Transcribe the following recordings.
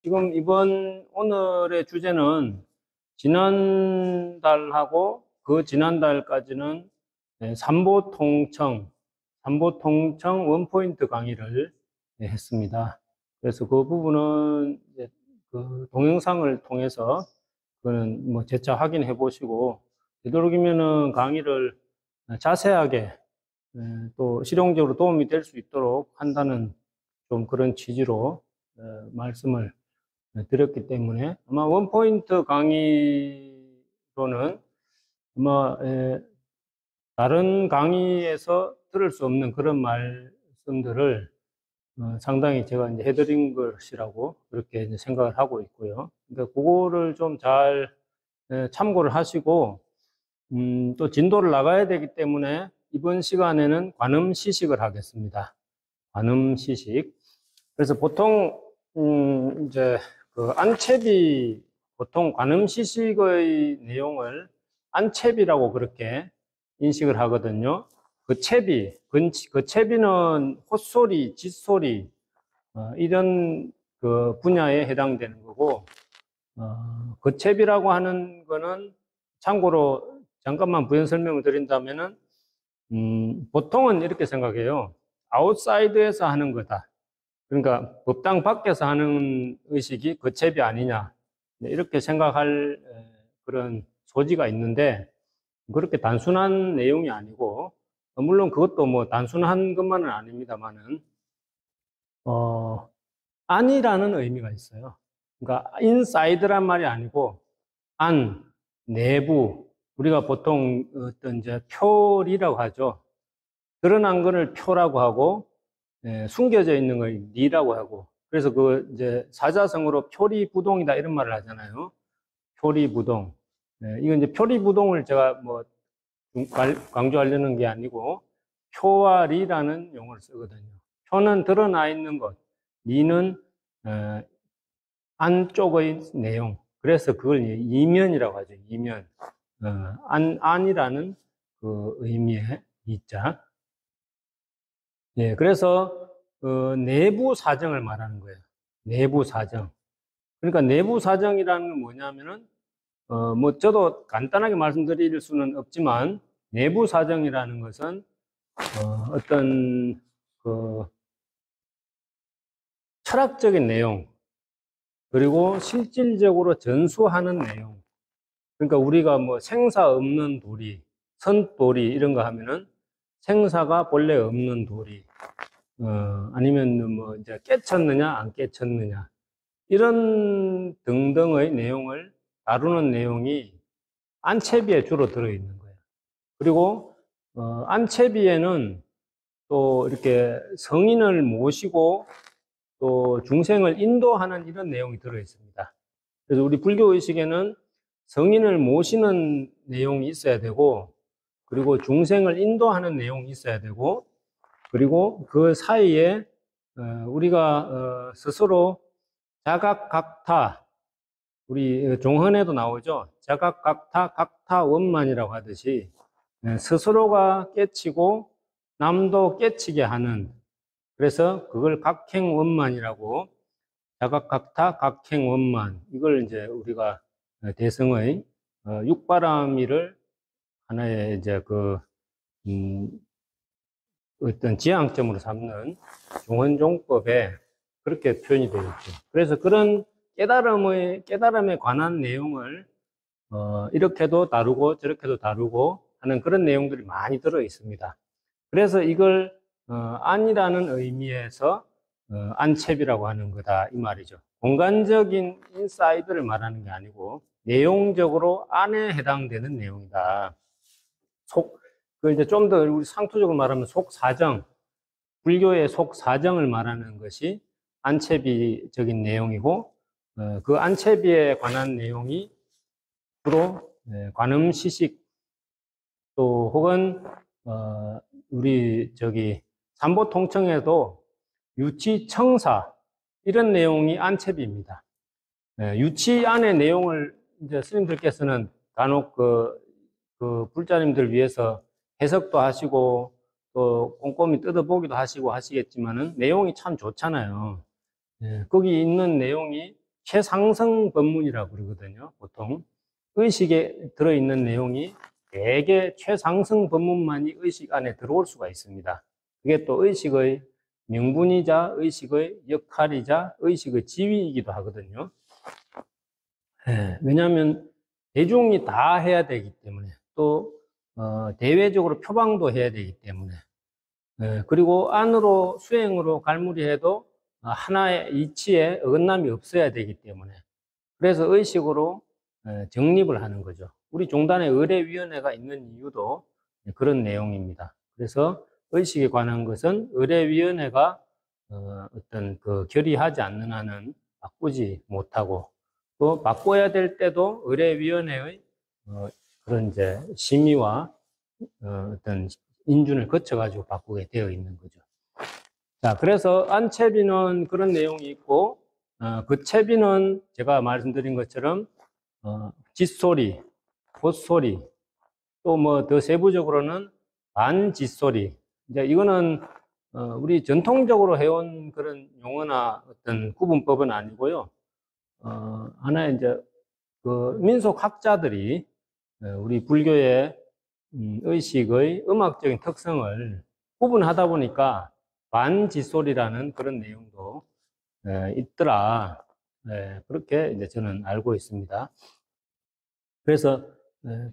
지금 오늘의 주제는 지난달하고 그 지난달까지는 삼보통청 원포인트 강의를 했습니다. 그래서 그 부분은 이제 그 동영상을 통해서 그거는 뭐 재차 확인해 보시고 되도록이면은 강의를 자세하게 또 실용적으로 도움이 될 수 있도록 한다는 좀 그런 취지로 말씀을 드렸기 때문에 아마 원포인트 강의로는 아마 다른 강의에서 들을 수 없는 그런 말씀들을 상당히 제가 이제 해드린 것이라고 그렇게 이제 생각을 하고 있고요. 그러니까 그거를 좀 잘 참고를 하시고 또 진도를 나가야 되기 때문에 이번 시간에는 관음 시식을 하겠습니다. 관음 시식. 그래서 보통 이제 그 안채비 보통 관음 시식의 내용을 안채비라고 그렇게 인식을 하거든요. 그 채비는 헛소리, 짓소리 이런 그 분야에 해당되는 거고 그 채비라고 하는 거는 참고로 잠깐만 부연 설명을 드린다면은 보통은 이렇게 생각해요. 아웃사이드에서 하는 거다. 그러니까 법당 밖에서 하는 의식이 거채비 아니냐 이렇게 생각할 그런 소지가 있는데 그렇게 단순한 내용이 아니고 물론 그것도 뭐 단순한 것만은 아닙니다만은 안이라는 의미가 있어요. 그러니까 인사이드란 말이 아니고 안, 내부 우리가 보통 어떤 이제 표리라고 하죠. 드러난 거를 표라고 하고 숨겨져 있는 걸 니라고 하고 그래서 그 이제 사자성어로 표리부동이다 이런 말을 하잖아요. 표리부동. 이건 이제 표리부동을 제가 뭐 강조하려는 게 아니고 표와 리라는 용어를 쓰거든요. 표는 드러나 있는 것, 리는 안쪽의 내용. 그래서 그걸 이면이라고 하죠. 이면. 안이라는 그 의미의 이자. 예, 그래서 내부 사정을 말하는 거예요. 내부 사정. 그러니까 내부 사정이라는 건 뭐냐면은 뭐 저도 간단하게 말씀드릴 수는 없지만 내부 사정이라는 것은 어떤 그 철학적인 내용 그리고 실질적으로 전수하는 내용. 그러니까 우리가 뭐 생사 없는 도리, 선도리 이런 거 하면은 생사가 본래 없는 도리. 아니면 뭐 이제 깨쳤느냐 안 깨쳤느냐 이런 등등의 내용을 다루는 내용이 안채비에 주로 들어있는 거예요. 그리고 안채비에는 또 이렇게 성인을 모시고 또 중생을 인도하는 이런 내용이 들어있습니다. 그래서 우리 불교 의식에는 성인을 모시는 내용이 있어야 되고 그리고 중생을 인도하는 내용이 있어야 되고 그리고 그 사이에 우리가 스스로 자각각타 우리 종헌에도 나오죠. 자각각타 각타원만이라고 하듯이 스스로가 깨치고 남도 깨치게 하는 그래서 그걸 각행원만이라고 자각각타 각행원만 이걸 이제 우리가 대승의 육바라미를 하나의 이제 그 어떤 지향점으로 삼는 종헌종법에 그렇게 표현이 되어 있죠. 그래서 그런 깨달음에 관한 내용을 이렇게도 다루고 저렇게도 다루고 하는 그런 내용들이 많이 들어 있습니다. 그래서 이걸 안이라는 의미에서 안채비라고 하는 거다 이 말이죠. 공간적인 인사이드를 말하는 게 아니고 내용적으로 안에 해당되는 내용이다. 그 이제 좀 더 우리 상투적으로 말하면 속사정, 불교의 속사정을 말하는 것이 안채비적인 내용이고, 그 안채비에 관한 내용이 주로 관음시식 또 혹은 우리 삼보통청에도 유치청사 이런 내용이 안채비입니다. 유치 안의 내용을 이제 스님들께서는 간혹 그 불자님들 위해서 해석도 하시고 또 꼼꼼히 뜯어보기도 하시고 하시겠지만은 내용이 참 좋잖아요. 거기 있는 내용이 최상승 법문이라고 그러거든요. 보통 의식에 들어있는 내용이 대개 최상승 법문만이 의식 안에 들어올 수가 있습니다. 그게 또 의식의 명분이자 의식의 역할이자 의식의 지위이기도 하거든요. 왜냐하면 대중이 다 해야 되기 때문에 또 대외적으로 표방도 해야 되기 때문에 그리고 안으로 수행으로 갈무리해도 하나의 이치에 어긋남이 없어야 되기 때문에 그래서 의식으로 정립을 하는 거죠. 우리 종단에 의례위원회가 있는 이유도 그런 내용입니다. 그래서 의식에 관한 것은 의례위원회가 어떤 그 결의하지 않는 한은 바꾸지 못하고 또 바꿔야 될 때도 의례위원회의 그런 이제 심의와 어떤 인준을 거쳐가지고 바꾸게 되어 있는 거죠. 자, 그래서 안채비는 그런 내용이 있고, 그 채비는 제가 말씀드린 것처럼, 짓소리, 콧소리, 또 뭐 더 세부적으로는 반짓소리. 이제 이거는, 우리 전통적으로 해온 그런 용어나 어떤 구분법은 아니고요. 하나의 이제 그 민속학자들이 우리 불교의 의식의 음악적인 특성을 구분하다 보니까 반짓소리라는 그런 내용도 있더라. 그렇게 이제 저는 알고 있습니다. 그래서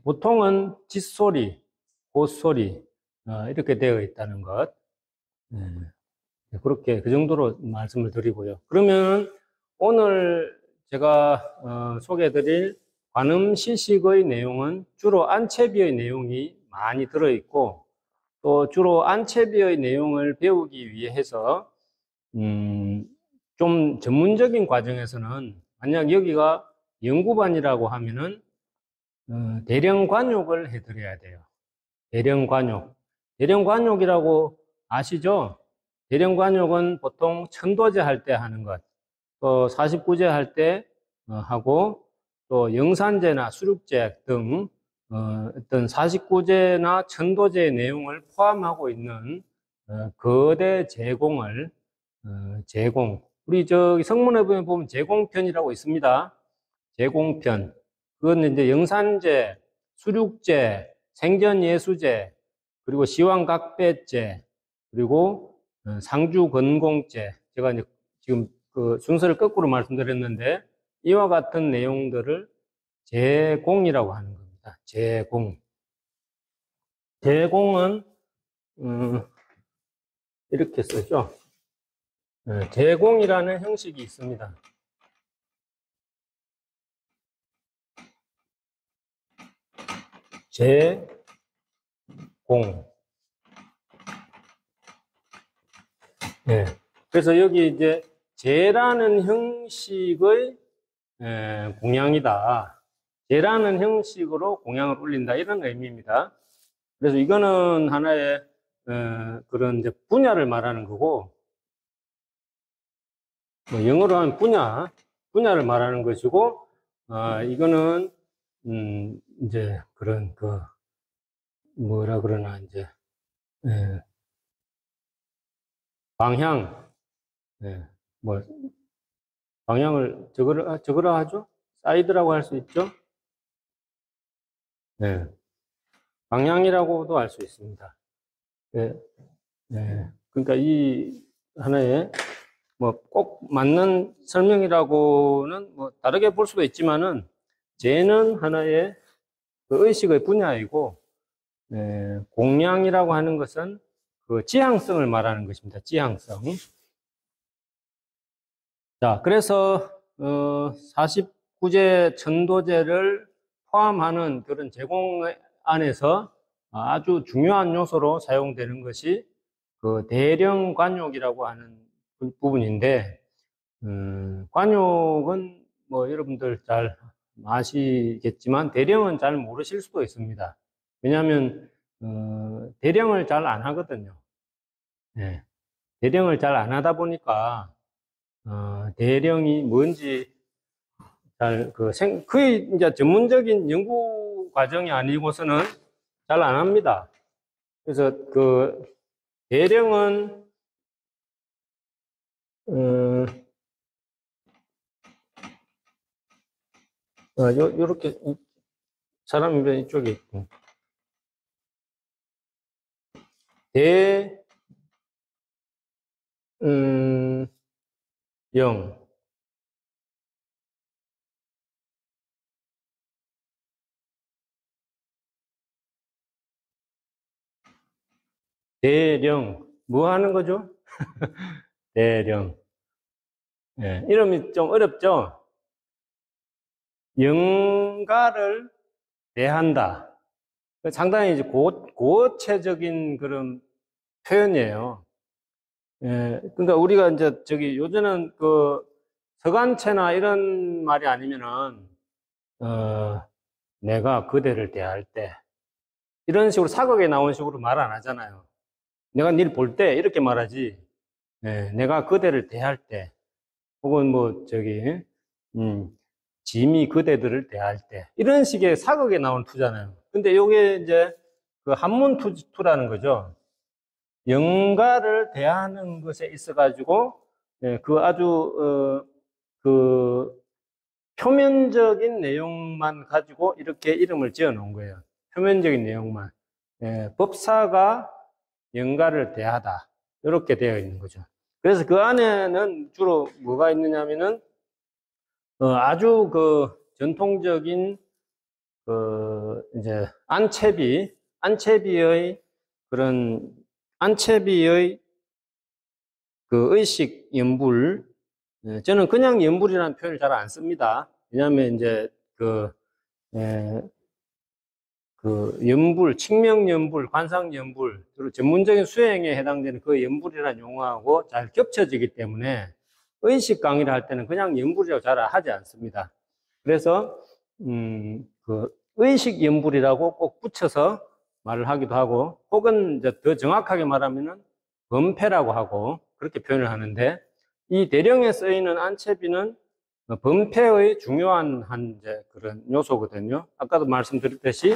보통은 짓소리, 곶소리 이렇게 되어 있다는 것. 그렇게 그 정도로 말씀을 드리고요. 그러면 오늘 제가 소개해드릴 관음시식의 내용은 주로 안채비의 내용이 많이 들어있고 또 주로 안채비의 내용을 배우기 위해서 좀 전문적인 과정에서는 만약 여기가 연구반이라고 하면은 대령관욕을 해드려야 돼요. 대령관욕. 대령관욕이라고 아시죠? 대령관욕은 보통 천도제 할 때 하는 것, 또 49제 할 때 하고, 또 영산제나 수륙제 등 어떤 49제나 천도제의 내용을 포함하고 있는 거대 제공을 제공. 우리 저기 성문에 보면 제공편이라고 있습니다. 제공편. 그건 이제 영산제, 수륙제, 생전예수제, 그리고 시황각배제, 그리고 상주건공제. 제가 이제 지금 그 순서를 거꾸로 말씀드렸는데 이와 같은 내용들을 제공이라고 하는 겁니다. 제공. 제공은 이렇게 쓰죠. 제공이라는 형식이 있습니다. 제공. 네. 그래서 여기 이제 제라는 형식의 공양이다. 제라는 형식으로 공양을 올린다. 이런 의미입니다. 그래서 이거는 하나의 그런 이제 분야를 말하는 거고, 뭐 영어로 하면 분야를 말하는 것이고, 이거는 이제 그런 그 뭐라 그러나 이제 방향, 뭐 방향을 적으라 하죠. 사이드라고 할 수 있죠. 네. 방향이라고도 할 수 있습니다. 네. 네. 그러니까 이 하나의 뭐 꼭 맞는 설명이라고는 뭐 다르게 볼 수도 있지만은 쟤는 하나의 그 의식의 분야이고 공양이라고 하는 것은 그 지향성을 말하는 것입니다. 지향성. 자, 그래서 49제 천도제를 포함하는 그런 제공 안에서 아주 중요한 요소로 사용되는 것이 그 대령관욕이라고 하는 부분인데 관욕은 뭐 여러분들 잘 아시겠지만 대령은 잘 모르실 수도 있습니다. 왜냐하면 대령을 잘 안 하거든요. 네. 대령을 잘 안 하다 보니까 대령이 뭔지 거의 이제 전문적인 연구 과정이 아니고서는 잘 안 합니다. 그래서 그 대령은 요렇게, 사람이 이쪽에 있고. 대, 영. 대령. 뭐 하는 거죠? 대령. 예, 이름이 좀 어렵죠? 영가를 대한다. 상당히 이제 고체적인 그런 표현이에요. 예, 그러니까 우리가 이제 요즘은 서간체나 이런 말이 아니면은, 내가 그대를 대할 때, 이런 식으로 사극에 나온 식으로 말 안 하잖아요. 내가 닐 볼 때 이렇게 말하지. 예, 내가 그대를 대할 때, 혹은 음, 짐이 그대들을 대할 때, 이런 식의 사극에 나온 투잖아요. 근데 요게 이제 그 한문 투라는 거죠. 영가를 대하는 것에 있어가지고, 예, 그 아주, 그 표면적인 내용만 가지고 이렇게 이름을 지어 놓은 거예요. 표면적인 내용만. 예, 법사가 영가를 대하다. 이렇게 되어 있는 거죠. 그래서 그 안에는 주로 뭐가 있느냐면은, 아주 전통적인, 이제, 안채비의 그런, 안채비의 그 의식 연불, 저는 그냥 연불이라는 표현을 잘 안 씁니다. 왜냐하면 이제 예, 연불, 칙명연불, 관상연불, 그리고 전문적인 수행에 해당되는 그 연불이라는 용어하고 잘 겹쳐지기 때문에 의식 강의를 할 때는 그냥 연불이라고 잘 하지 않습니다. 그래서, 의식 연불이라고 꼭 붙여서 말을 하기도 하고, 혹은 이제 더 정확하게 말하면은 범패라고 하고, 그렇게 표현을 하는데, 이 대령에 쓰이는 안채비는 범패의 중요한 이제 그런 요소거든요. 아까도 말씀드렸듯이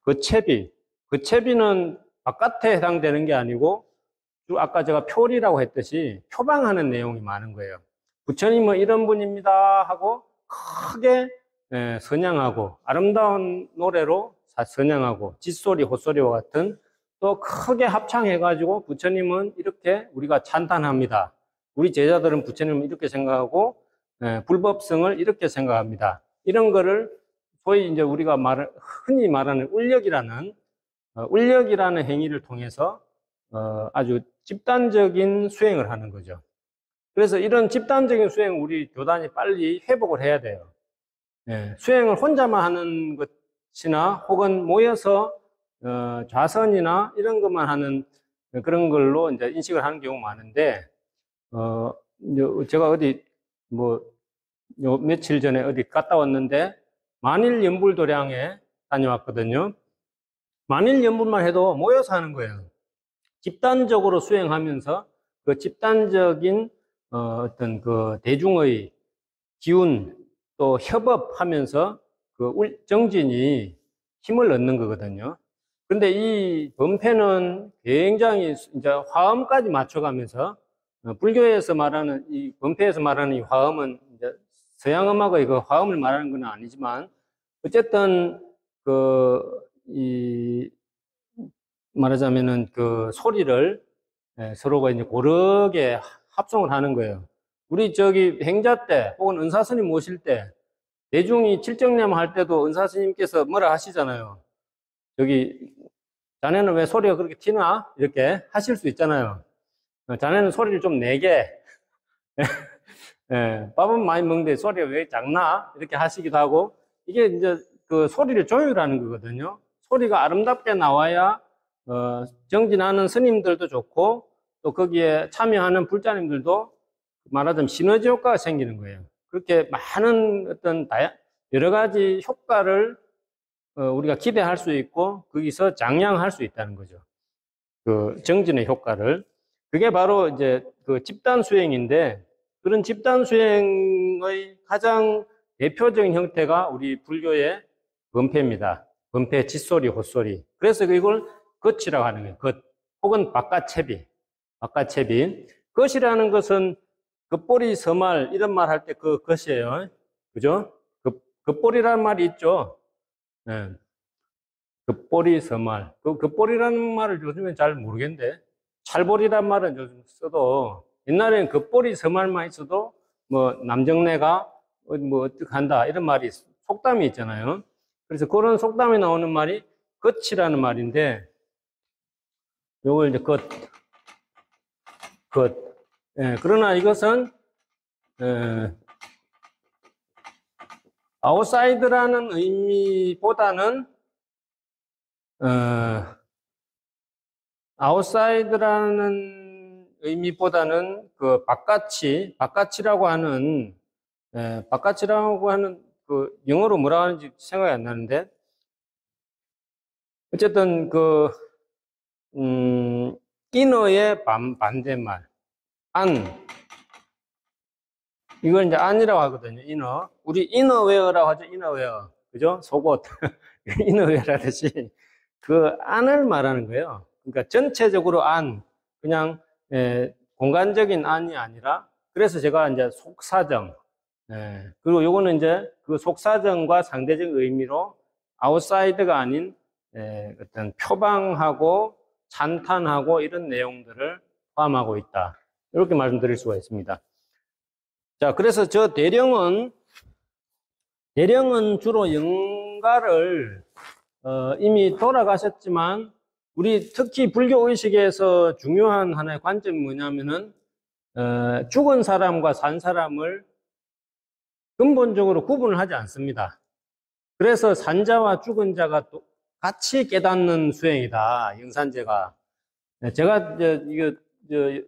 그 채비는 바깥에 해당되는 게 아니고, 아까 제가 표리라고 했듯이 표방하는 내용이 많은 거예요. 부처님은 이런 분입니다 하고 크게 선양하고, 아름다운 노래로 선양하고, 짓소리, 헛소리와 같은 또 크게 합창해가지고 부처님은 이렇게 우리가 찬탄합니다. 우리 제자들은 부처님을 이렇게 생각하고, 불법성을 이렇게 생각합니다. 이런 거를 소위 이제 우리가 흔히 말하는 울력이라는 행위를 통해서 아주 집단적인 수행을 하는 거죠. 그래서 이런 집단적인 수행을 우리 교단이 빨리 회복을 해야 돼요. 예, 수행을 혼자만 하는 것이나 혹은 모여서 좌선이나 이런 것만 하는 그런 걸로 이제 인식을 하는 경우가 많은데, 제가 며칠 전에 어디 갔다 왔는데 만일연불도량에 다녀왔거든요. 만일연불만 해도 모여서 하는 거예요. 집단적으로 수행하면서 그 집단적인 어떤 그 대중의 기운 또 협업하면서 정진이 힘을 얻는 거거든요. 그런데 이 범패는 굉장히 이제 화음까지 맞춰가면서, 불교에서 말하는 이 범패에서 말하는 이 화음은 이제 서양 음악의 그 화음을 말하는 건 아니지만, 어쨌든 이 말하자면은 그 소리를 서로가 이제 고르게 합성을 하는 거예요. 우리 행자 때 혹은 은사스님 모실 때 대중이 칠정념 할 때도 은사스님께서 뭐라 하시잖아요. 자네는 왜 소리가 그렇게 튀나? 이렇게 하실 수 있잖아요. 자네는 소리를 좀 내게. 밥은 많이 먹는데 소리가 왜 작나? 이렇게 하시기도 하고, 이게 이제 그 소리를 조율하는 거거든요. 소리가 아름답게 나와야 정진하는 스님들도 좋고, 또 거기에 참여하는 불자님들도 말하자면 시너지 효과가 생기는 거예요. 그렇게 많은 여러 가지 효과를 우리가 기대할 수 있고, 거기서 장량할 수 있다는 거죠. 그 정진의 효과를. 그게 바로 이제 그 집단 수행인데, 그런 집단 수행의 가장 대표적인 형태가 우리 불교의 범패입니다. 범패, 짓소리, 헛소리. 그래서 이걸 겉이라고 하는 거예요. 겉. 혹은 바깥채비. 바깥채비. 겉이라는 것은 겉보리 서말 이런 말 할 때 그 겉이에요. 그죠? 겉보리라는 말이 있죠. 예. 겉보리 서말. 그 겉보리라는 말을 요즘엔 잘 모르겠는데, 찰보리란 말은 요즘 써도, 옛날에는 겉보리 서말만 있어도, 뭐, 남정네가, 뭐, 어떻게 한다, 이런 말이, 속담이 있잖아요. 그래서 그런 속담에 나오는 말이 겉이라는 말인데, 요걸 이제 겉. 예, 그러나 이것은, 아웃사이드라는 의미보다는, 아웃사이드라는 의미보다는 그 바깥이라고 하는, 바깥이라고 하는 그 영어로 뭐라 하는지 생각이 안 나는데, 어쨌든 inner의 반대말, 안. 이걸 이제 안이라고 하거든요, inner. 우리 innerwear라고 하죠, innerwear. 그죠? 속옷. innerwear 하듯이. 그 안을 말하는 거예요. 그러니까 전체적으로 안, 그냥 공간적인 안이 아니라, 그래서 제가 이제 속사정, 그리고 요거는 이제 그 속사정과 상대적 의미로 아웃사이드가 아닌 어떤 표방하고 찬탄하고 이런 내용들을 포함하고 있다. 이렇게 말씀드릴 수가 있습니다. 자, 그래서 저 대령은 주로 영가를 이미 돌아가셨지만 우리 특히 불교 의식에서 중요한 하나의 관점이 뭐냐면은 죽은 사람과 산 사람을 근본적으로 구분을 하지 않습니다. 그래서 산자와 죽은 자가 또 같이 깨닫는 수행이다, 영산제가. 제가 이거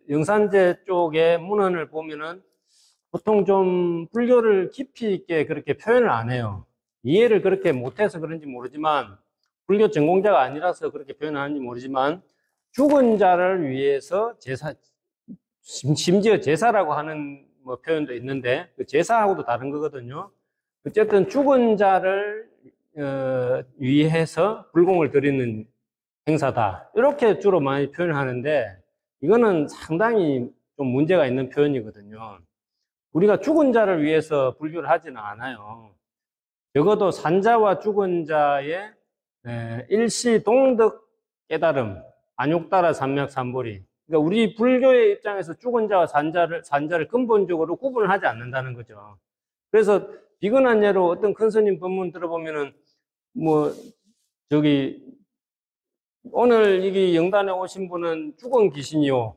영산제 쪽의 문헌을 보면은 보통 좀 불교를 깊이 있게 그렇게 표현을 안 해요. 이해를 그렇게 못해서 그런지 모르지만, 불교 전공자가 아니라서 그렇게 표현하는지 모르지만, 죽은 자를 위해서 심지어 제사라고 하는 뭐 표현도 있는데, 그 제사하고도 다른 거거든요. 어쨌든 죽은 자를 위해서 불공을 드리는 행사다. 이렇게 주로 많이 표현을 하는데, 이거는 상당히 좀 문제가 있는 표현이거든요. 우리가 죽은 자를 위해서 불교를 하지는 않아요. 적어도 산자와 죽은 자의 일시 동득 깨달음, 안욕따라 삼맥삼보리. 그러니까 우리 불교의 입장에서 죽은 자와 산자를 근본적으로 구분을 하지 않는다는 거죠. 그래서 비근한 예로 어떤 큰 스님 법문 들어보면은 뭐 저기 오늘 이게 영단에 오신 분은 죽은 귀신이요.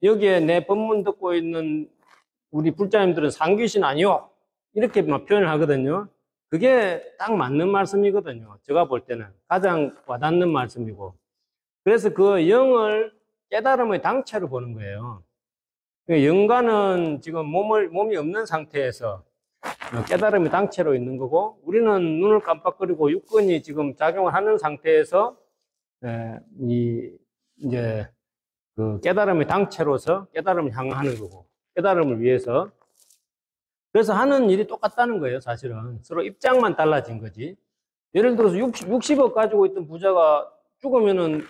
여기에 내 법문 듣고 있는 우리 불자님들은 산귀신 아니요. 이렇게 막 표현을 하거든요. 그게 딱 맞는 말씀이거든요. 제가 볼 때는 가장 와닿는 말씀이고. 그래서 그 영을 깨달음의 당체로 보는 거예요. 영가는 지금 몸이 없는 상태에서 깨달음의 당체로 있는 거고, 우리는 눈을 깜빡거리고 육근이 지금 작용을 하는 상태에서 이제 그 깨달음의 당체로서 깨달음을 향하는 거고, 깨달음을 위해서. 그래서 하는 일이 똑같다는 거예요, 사실은. 서로 입장만 달라진 거지. 예를 들어서 60억 가지고 있던 부자가 죽으면은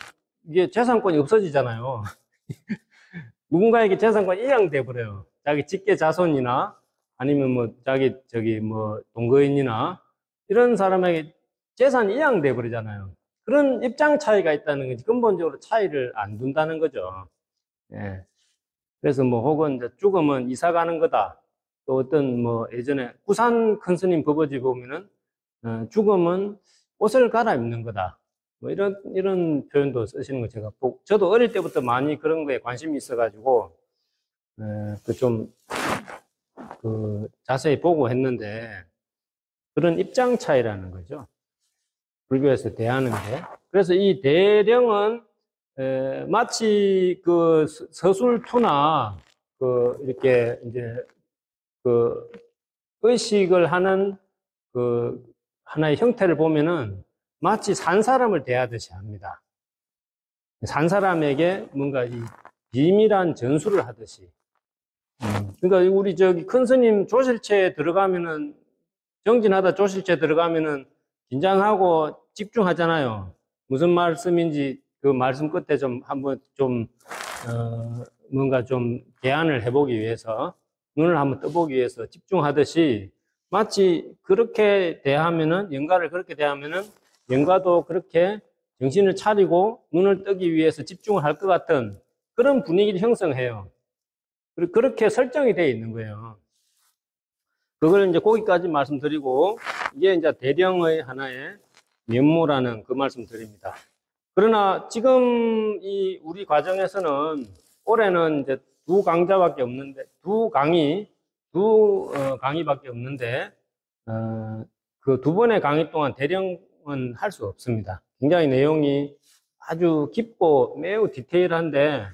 이게 재산권이 없어지잖아요. 누군가에게 재산권이 이양돼 버려요. 자기 직계 자손이나 아니면 뭐 뭐 동거인이나 이런 사람에게 재산이 이양돼 버리잖아요. 그런 입장 차이가 있다는 거지. 근본적으로 차이를 안 둔다는 거죠. 예. 그래서 뭐 혹은 이제 죽으면 이사 가는 거다. 또 어떤 뭐 예전에 구산 큰 스님 법어지 보면은 죽으면 옷을 갈아입는 거다. 뭐 이런 표현도 쓰시는 거 제가 보고, 저도 어릴 때부터 많이 그런 거에 관심이 있어가지고 그 자세히 보고 했는데, 그런 입장 차이라는 거죠. 불교에서 대하는 게. 그래서 이 대령은 마치 그 서술투나 이렇게 이제 그 의식을 하는 그 하나의 형태를 보면은 마치 산 사람을 대하듯이 합니다. 산 사람에게 뭔가 이 비밀한 전수를 하듯이. 그러니까 우리 저기 큰 스님 조실체에 들어가면은, 정진하다 조실체 들어가면은 긴장하고 집중하잖아요. 무슨 말씀인지 그 말씀 끝에 좀 한번 뭔가 좀 대안을 해보기 위해서, 눈을 한번 떠보기 위해서 집중하듯이 마치 그렇게 대하면은, 영가를 그렇게 대하면은, 영가도 그렇게 정신을 차리고 눈을 뜨기 위해서 집중을 할 것 같은 그런 분위기를 형성해요. 그리고 그렇게 설정이 되어 있는 거예요. 그걸 이제 거기까지 말씀드리고, 이게 이제 대령의 하나의 면모라는 그 말씀 드립니다. 그러나 지금 이 우리 과정에서는 올해는 이제 두 강좌밖에 없는데, 강의밖에 없는데, 그 두 번의 강의 동안 대령은 할 수 없습니다. 굉장히 내용이 아주 깊고 매우 디테일한데,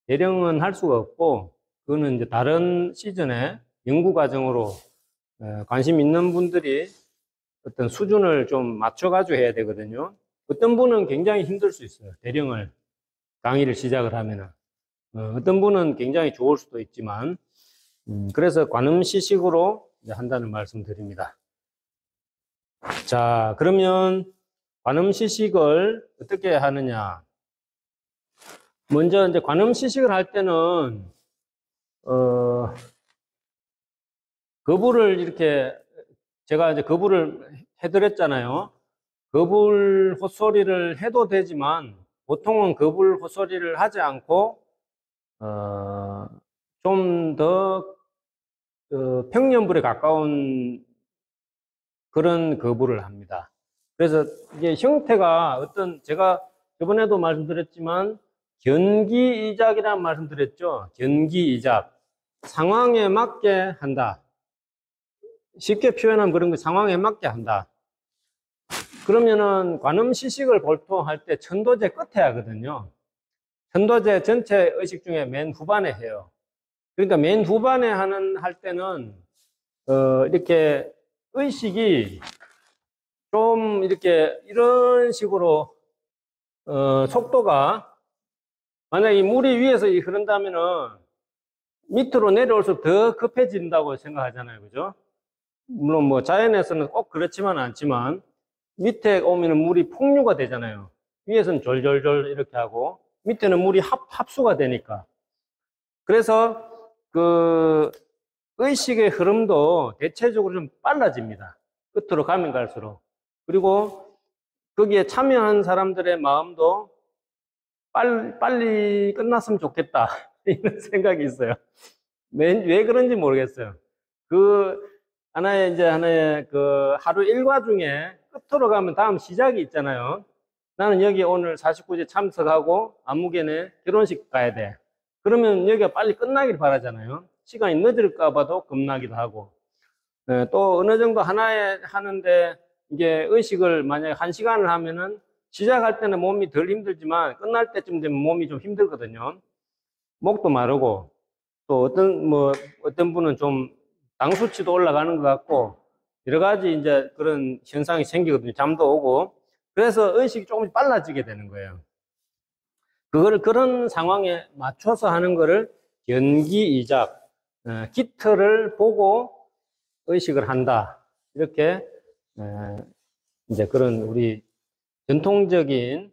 대령은 할 수가 없고, 그거는 이제 다른 시즌에 연구 과정으로 관심 있는 분들이 어떤 수준을 좀 맞춰가지고 해야 되거든요. 어떤 분은 굉장히 힘들 수 있어요. 대령을 강의를 시작을 하면은. 어떤 분은 굉장히 좋을 수도 있지만, 그래서 관음시식으로 이제 한다는 말씀 드립니다. 자, 그러면 관음시식을 어떻게 하느냐. 먼저 이제 관음시식을 할 때는, 거부를 이렇게, 제가 이제 거부를 해드렸잖아요. 거불 헛소리를 해도 되지만, 보통은 거불 헛소리를 하지 않고, 좀 더, 평년불에 가까운 그런 거부를 합니다. 그래서 이게 형태가 어떤, 제가 저번에도 말씀드렸지만, 견기이작이라는 말씀 드렸죠. 견기이작. 상황에 맞게 한다. 쉽게 표현하면 그런 거 상황에 맞게 한다. 그러면은 관음시식을 보통 할 때 천도제 끝에 하거든요. 천도제 전체 의식 중에 맨 후반에 해요. 그러니까 맨 후반에 할 때는 이렇게 의식이 좀 이렇게 이런 식으로 속도가 만약에 물이 위에서 흐른다면은 밑으로 내려올수록 더 급해진다고 생각하잖아요. 그죠? 물론 뭐 자연에서는 꼭 그렇지만 않지만 밑에 오면은 물이 폭류가 되잖아요. 위에서는 졸졸졸 이렇게 하고 밑에는 물이 합수가 되니까. 그래서 그 의식의 흐름도 대체적으로 좀 빨라집니다. 끝으로 가면 갈수록. 그리고 거기에 참여한 사람들의 마음도 빨리 끝났으면 좋겠다. 이런 생각이 있어요. 왜 그런지 모르겠어요. 하나의 그 하루 일과 중에 끝으로 가면 다음 시작이 있잖아요. 나는 여기 오늘 49제 참석하고 안무개네 결혼식 가야 돼. 그러면 여기가 빨리 끝나길 바라잖아요. 시간이 늦을까 봐도 겁나기도 하고. 또 어느 정도 하나에 하는데 이게 의식을 만약에 1시간을 하면은 시작할 때는 몸이 덜 힘들지만 끝날 때쯤 되면 몸이 좀 힘들거든요. 목도 마르고 또 어떤 분은 좀 당 수치도 올라가는 것 같고 여러 가지 이제 그런 현상이 생기거든요. 잠도 오고. 그래서 의식이 조금씩 빨라지게 되는 거예요. 그런 상황에 맞춰서 하는 거를 견기이작, 기틀을 보고 의식을 한다. 이렇게, 이제 그런 우리 전통적인,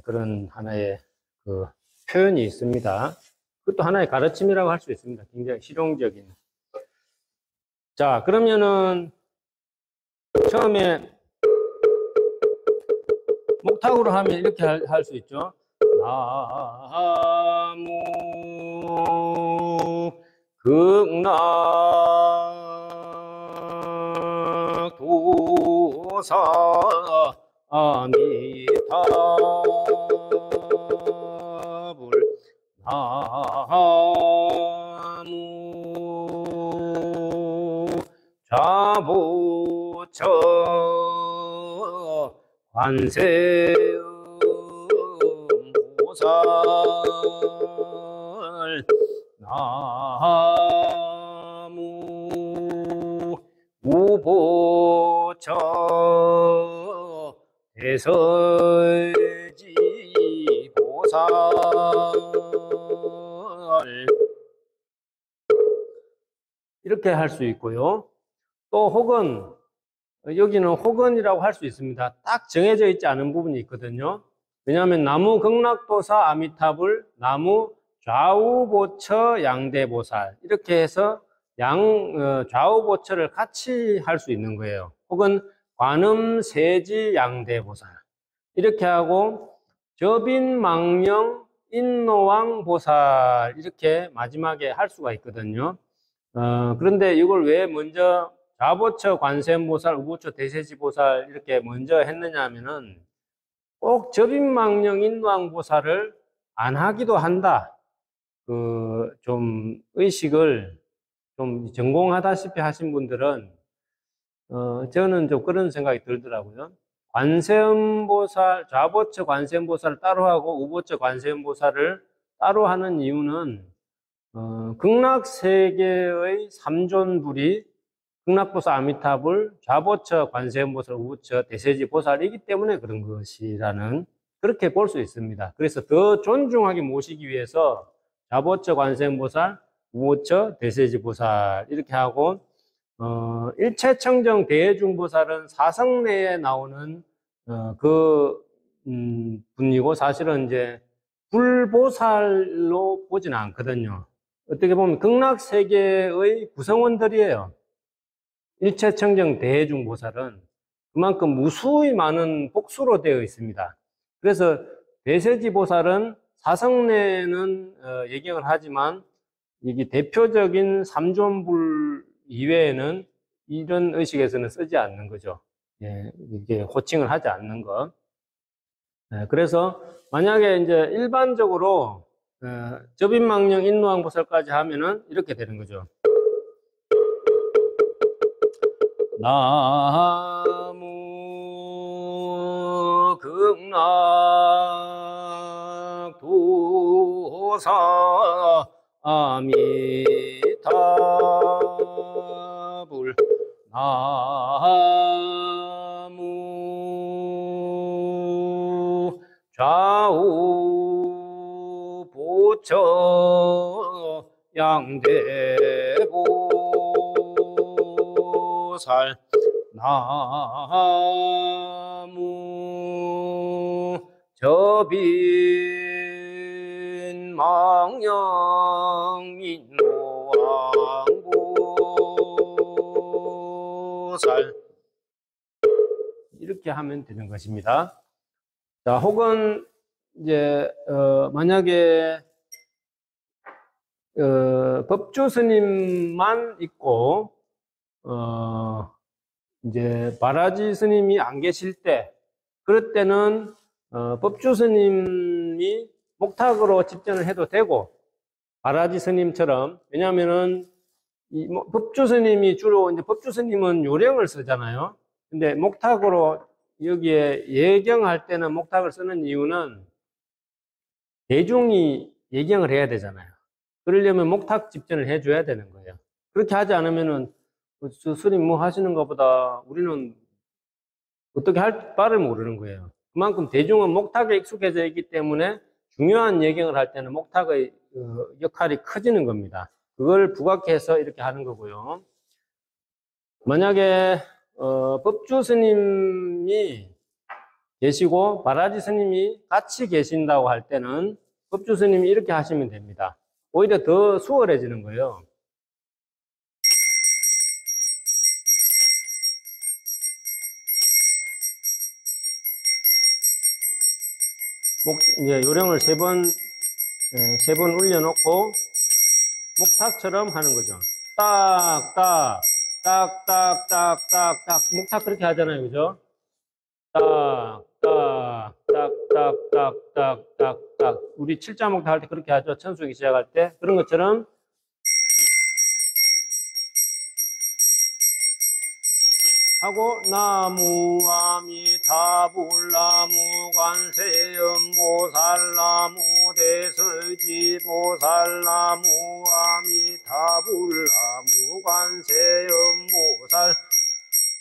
그런 하나의 그 표현이 있습니다. 그것도 하나의 가르침이라고 할 수 있습니다. 굉장히 실용적인. 자, 그러면은 처음에 목탁으로 하면 이렇게 할 수 있죠. 나무 극락도사 아미타불 나무 자보처 관세음보살 나무 우보처 대설지보살 이렇게 할 수 있고요. 또 혹은 여기는 혹은이라고 할 수 있습니다. 딱 정해져 있지 않은 부분이 있거든요. 왜냐하면 나무 극락도사 아미타불, 나무 좌우보처 양대보살 이렇게 해서 좌우보처를 같이 할 수 있는 거예요. 혹은 관음세지양대보살 이렇게 하고 접인망령 인노왕보살 이렇게 마지막에 할 수가 있거든요. 그런데 이걸 왜 먼저 좌보처 관세음보살, 우보처 대세지보살 이렇게 먼저 했느냐 하면은 꼭 접인망령 인노왕보살을 안 하기도 한다. 좀 의식을 좀 전공하다시피 하신 분들은 저는 좀 그런 생각이 들더라고요. 관세음보살, 좌보처 관세음보살을 따로 하고 우보처 관세음보살을 따로 하는 이유는 극락세계의 삼존불이 극락보살 아미타불, 좌보처 관세음보살, 우보처 대세지보살이기 때문에 그런 것이라는 그렇게 볼 수 있습니다. 그래서 더 존중하게 모시기 위해서 좌보처 관세음보살, 우보처 대세지보살 이렇게 하고 일체청정 대중보살은 사성내에 나오는 분이고 사실은 이제 불보살로 보지는 않거든요. 어떻게 보면 극락세계의 구성원들이에요. 일체청정 대중보살은 그만큼 무수히 많은 복수로 되어 있습니다. 그래서 대세지보살은 사성내는 예경을 하지만 이게 대표적인 삼존불 이외에는 이런 의식에서는 쓰지 않는 거죠. 예, 이게 호칭을 하지 않는 것. 그래서 만약에 이제 일반적으로 접인망령 인노왕보살까지 하면은 이렇게 되는 거죠. 나무 극락도사 아미타불 나무 좌우 보처 양대보살 나무 접인망령 인노왕보살 이렇게 하면 되는 것입니다. 자, 혹은 이제 만약에 법주 스님만 있고 이제 바라지 스님이 안 계실 때 그럴 때는 법주 스님이 목탁으로 집전을 해도 되고 바라지 스님처럼 왜냐하면은 법주 스님이 주로 이제 법주 스님은 요령을 쓰잖아요. 근데 목탁으로 여기에 예경할 때는 목탁을 쓰는 이유는 대중이 예경을 해야 되잖아요. 그러려면 목탁 집전을 해줘야 되는 거예요. 그렇게 하지 않으면은 저 스님 뭐 하시는 것보다 우리는 어떻게 할 바를 모르는 거예요. 그만큼 대중은 목탁에 익숙해져 있기 때문에 중요한 예경을 할 때는 목탁의 역할이 커지는 겁니다. 그걸 부각해서 이렇게 하는 거고요. 만약에 법주 스님이 계시고 바라지 스님이 같이 계신다고 할 때는 법주 스님이 이렇게 하시면 됩니다. 오히려 더 수월해지는 거예요. 이제 요령을 세 번 올려놓고 목탁처럼 하는 거죠. 딱, 딱, 딱, 딱, 딱, 딱, 딱. 목탁 그렇게 하잖아요. 그죠? 딱, 딱, 딱, 딱, 딱, 딱, 딱, 딱. 우리 칠자 목탁 할 때 그렇게 하죠. 천수기 시작할 때. 그런 것처럼 하고 나무 아미타불 나무 관세음보살 나무 대설지보살 나무 아미타불 나무 관세음보살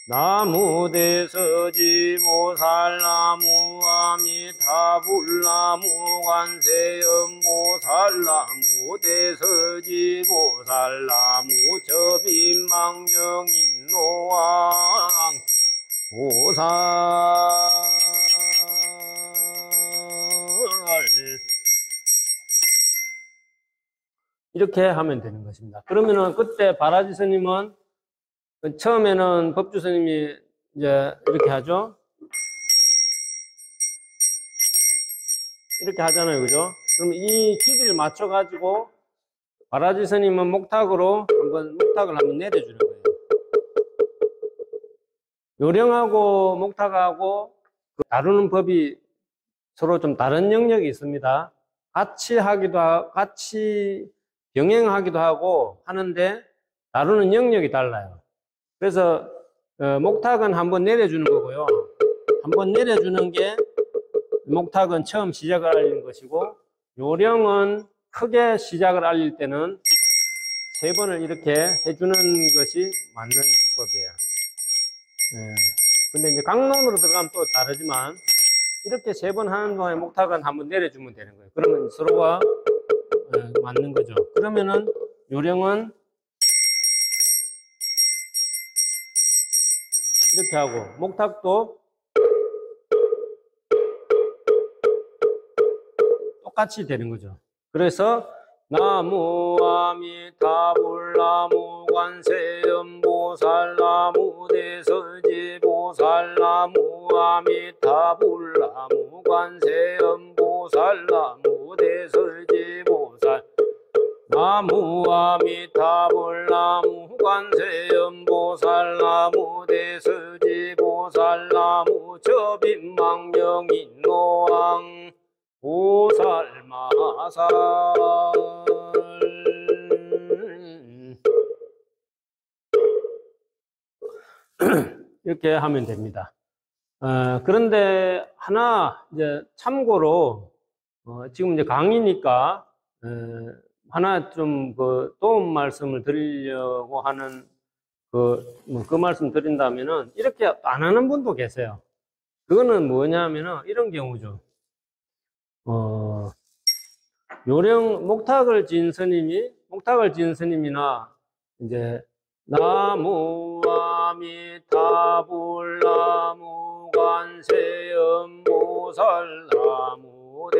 나무 대서지보살 나무 아미타불 나무 관세음보살 나무 대서지보살 나무 접인망령 인노왕 보살 이렇게 하면 되는 것입니다. 그러면은 그때 바라지 스님은 처음에는 법주 스님이 이제 이렇게 하죠. 이렇게 하잖아요. 그죠? 그럼 이 기기를 맞춰가지고 바라지 스님은 목탁을 한번 내려주는 거예요. 요령하고 목탁하고 다루는 법이 서로 좀 다른 영역이 있습니다. 같이 병행하기도 하고 하는데 다루는 영역이 달라요. 그래서 목탁은 한번 내려주는 거고요. 한번 내려주는 게 목탁은 처음 시작을 알리는 것이고, 요령은 크게 시작을 알릴 때는 3번을 이렇게 해주는 것이 맞는 수법이에요. 근데 이제 강론으로 들어가면 또 다르지만, 이렇게 3번 하는 동안에 목탁은 한번 내려주면 되는 거예요. 그러면 서로가 맞는 거죠. 그러면은 요령은 이렇게 하고, 목탁도 똑같이 되는 거죠. 그래서 나무 아미타불 나무 관세음보살 나무 대서지보살 나무 아미타불 나무 관세음보살 나무 대서지보살 나무 아미타불 나무 관세음보살 나무 대서지보살 나무 저빈망령인노왕 보살마살 이렇게 하면 됩니다. 그런데 하나 이제 참고로 지금 이제 강의니까 하나 좀 그 도움 말씀을 드리려고 하는 그 말씀 드린다면은 이렇게 안 하는 분도 계세요. 그거는 뭐냐면은 이런 경우죠. 요령, 목탁을 지은 스님이나, 이제, 나무 아미타불 나무 관세음보살 나무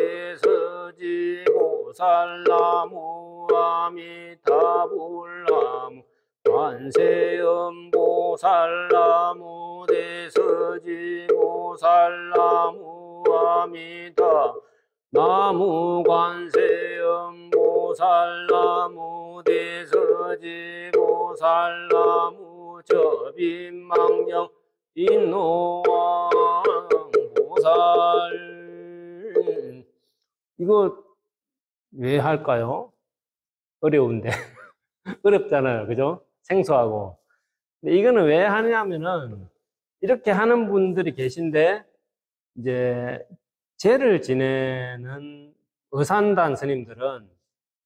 대서지보살 나무 아미타불 나무 관세음보살 나무 대서지보살 나무 아미타 나무 관세음보살 나무 대서지보살 나무 저빈망령 인노왕 보살. 이거 왜 할까요? 어려운데. 어렵잖아요. 그죠? 생소하고. 근데 이거는 왜 하냐면은 이렇게 하는 분들이 계신데 이제 제를 지내는 의산단 스님들은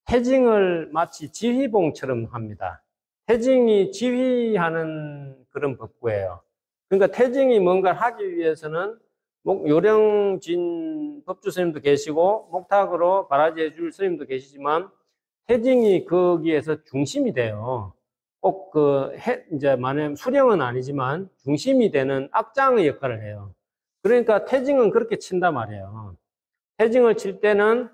태징을 마치 지휘봉처럼 합니다. 태징이 지휘하는 그런 법구예요. 그러니까 태징이 뭔가를 하기 위해서는 요령진 법주 스님도 계시고 목탁으로 바라지 해줄 스님도 계시지만 태징이 거기에서 중심이 돼요. 꼭 이제 만약 수령은 아니지만 중심이 되는 악장의 역할을 해요. 그러니까 태징은 그렇게 친단 말이에요. 태징을 칠 때는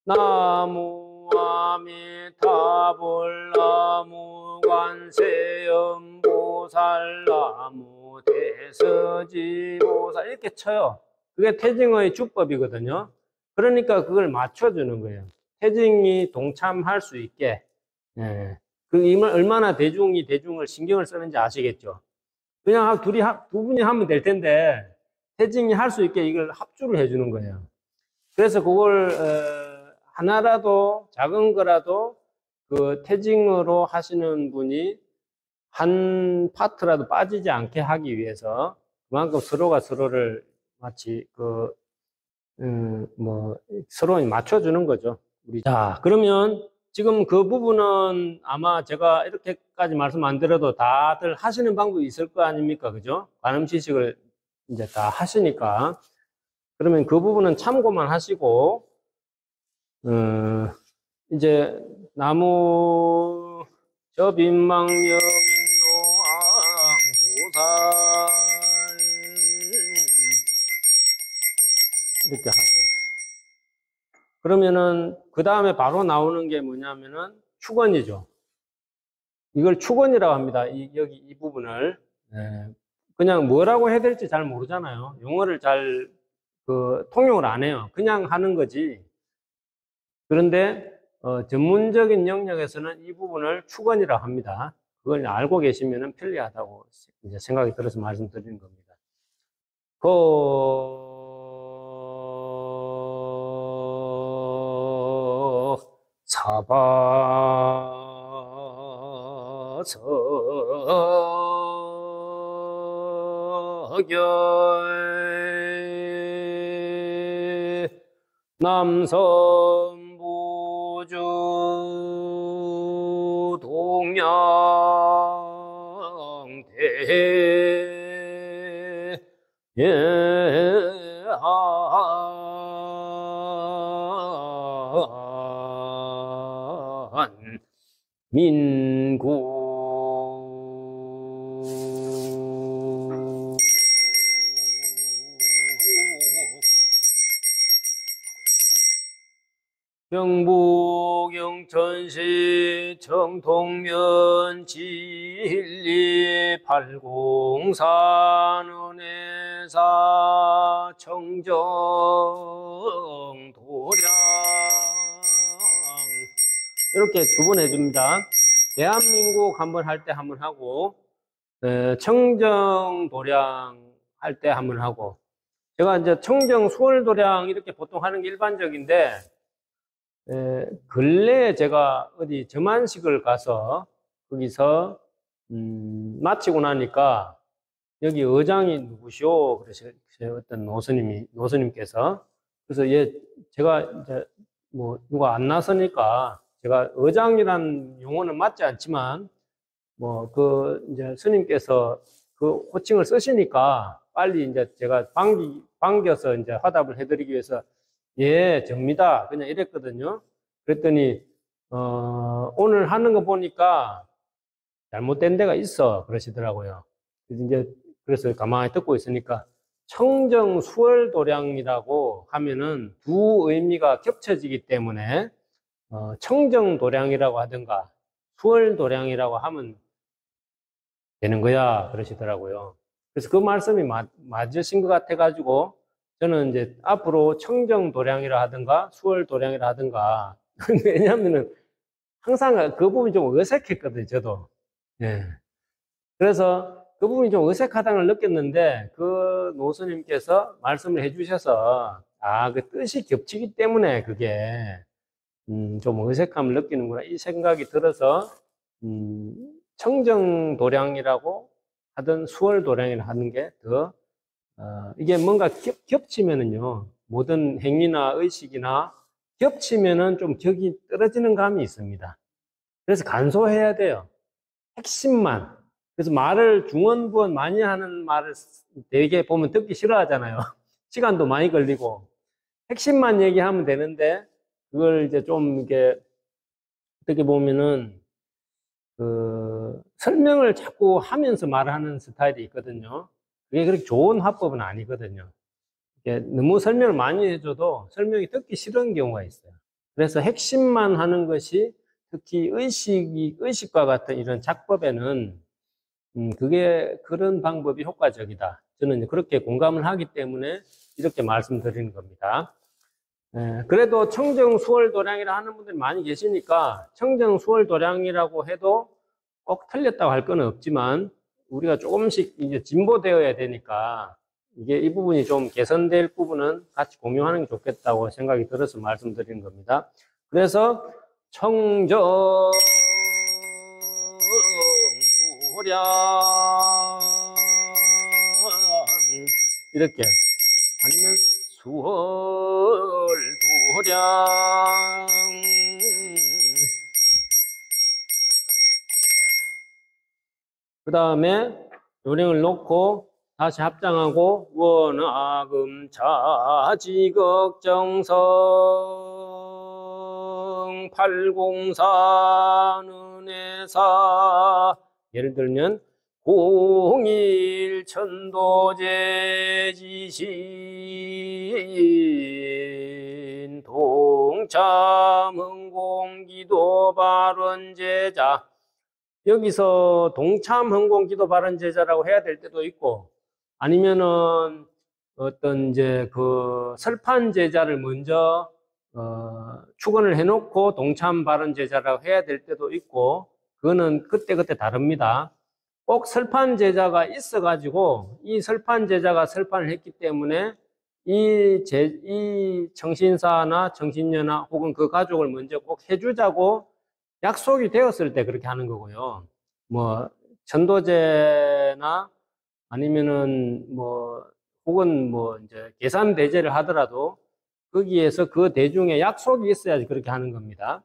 나무 아미타불 나무 관세음보살 나무 대서지보살 이렇게 쳐요. 그게 태징의 주법이거든요. 그러니까 그걸 맞춰주는 거예요. 태징이 동참할 수 있게. 예. 얼마나 대중을 신경을 쓰는지 아시겠죠? 그냥 두 분이 하면 될 텐데 태징이 할 수 있게 이걸 합주를 해주는 거예요. 그래서 그걸 하나라도 작은 거라도 그 태징으로 하시는 분이 한 파트라도 빠지지 않게 하기 위해서 그만큼 서로가 서로를 마치 서로 맞춰주는 거죠. 자, 그러면 지금 그 부분은 아마 제가 이렇게까지 말씀 안 드려도 다들 하시는 방법이 있을 거 아닙니까? 그죠? 관음 지식을 이제 다 하시니까. 그러면 그 부분은 참고만 하시고, 이제 나무 저빈망령인노왕 보살 이렇게 하고. 그러면은 그 다음에 바로 나오는 게 뭐냐면은 축원이죠. 이걸 축원이라고 합니다. 여기 이 부분을. 그냥 뭐라고 해야 될지 잘 모르잖아요. 용어를 잘 통용을 안 해요. 그냥 하는 거지. 그런데 전문적인 영역에서는 이 부분을 축원이라고 합니다. 그걸 알고 계시면 편리하다고 이제 생각이 들어서 말씀드리는 겁니다. 사바서결 남선부주 동양대 예한 민국 경북 영천시 청동면 진리 804 은혜사 청정 도량 이렇게 두 번 해줍니다. 대한민국 한번 할 때 한번 하고 청정 도량 할 때 한번 하고 제가 이제 청정 수월 도량 이렇게 보통 하는 게 일반적인데 근래에 제가 어디 점안식을 가서 거기서 마치고 나니까 여기 의장이 누구시오? 그러셔 어떤 노스님께서 그래서 제가 이제 뭐 누가 안 나서니까 제가 의장이란 용어는 맞지 않지만 뭐 이제 스님께서 그 호칭을 쓰시니까 빨리 이제 제가 반겨서 이제 화답을 해드리기 위해서 예, 접니다. 그냥 이랬거든요. 그랬더니, 오늘 하는 거 보니까 잘못된 데가 있어. 그러시더라고요. 그래서 가만히 듣고 있으니까 청정수월도량이라고 하면은 두 의미가 겹쳐지기 때문에, 청정도량이라고 하든가 수월도량이라고 하면 되는 거야. 그러시더라고요. 그래서 그 말씀이 맞으신 것 같아가지고, 저는 이제 앞으로 청정도량이라 하든가 수월도량이라 하든가 왜냐하면은 항상 그 부분이 좀 어색했거든요, 저도. 예. 그래서 그 부분이 좀 어색하다는 걸 느꼈는데 그 노스님께서 말씀을 해주셔서 그 뜻이 겹치기 때문에 그게 좀 어색함을 느끼는구나 이 생각이 들어서 청정도량이라고 하든 수월도량이라 하는 게 더 이게 뭔가 겹치면은요, 모든 행위나 의식이나 겹치면은 좀 격이 떨어지는 감이 있습니다. 그래서 간소해야 돼요. 핵심만. 그래서 말을 중언부언 많이 하는 말을 되게 보면 듣기 싫어하잖아요. 시간도 많이 걸리고. 핵심만 얘기하면 되는데, 그걸 이제 좀 이렇게, 어떻게 보면은, 설명을 자꾸 하면서 말하는 스타일이 있거든요. 그게 그렇게 좋은 화법은 아니거든요. 너무 설명을 많이 해줘도 설명이 듣기 싫은 경우가 있어요. 그래서 핵심만 하는 것이 특히 의식과 같은 이런 작법에는 그런 방법이 효과적이다. 저는 이제 그렇게 공감을 하기 때문에 이렇게 말씀드리는 겁니다. 그래도 청정수월도량이라 하는 분들이 많이 계시니까 청정수월도량이라고 해도 꼭 틀렸다고 할 건 없지만 우리가 조금씩 이제 진보되어야 되니까 이 부분이 좀 개선될 부분은 같이 공유하는 게 좋겠다고 생각이 들어서 말씀드리는 겁니다. 그래서 청정도량 이렇게 아니면 수월도량 그 다음에 요령을 놓고 다시 합장하고 원화금 자지걱정성 804 은혜사 예를 들면 공일천도제 지신 동정 동참 흥공기도 발원제자. 여기서 동참 흥공기도 발원제자라고 해야 될 때도 있고, 아니면은 어떤 이제 그 설판 제자를 먼저 축원을 해놓고 동참 발언 제자라고 해야 될 때도 있고, 그거는 그때그때 다릅니다. 꼭 설판 제자가 있어가지고 이 설판 제자가 설판을 했기 때문에 이 청신사나 청신녀나 혹은 그 가족을 먼저 꼭 해주자고 약속이 되었을 때 그렇게 하는 거고요. 뭐 천도제나 아니면은 뭐 혹은 뭐 이제 계산 대제를 하더라도 거기에서 그 대중에 약속이 있어야지 그렇게 하는 겁니다.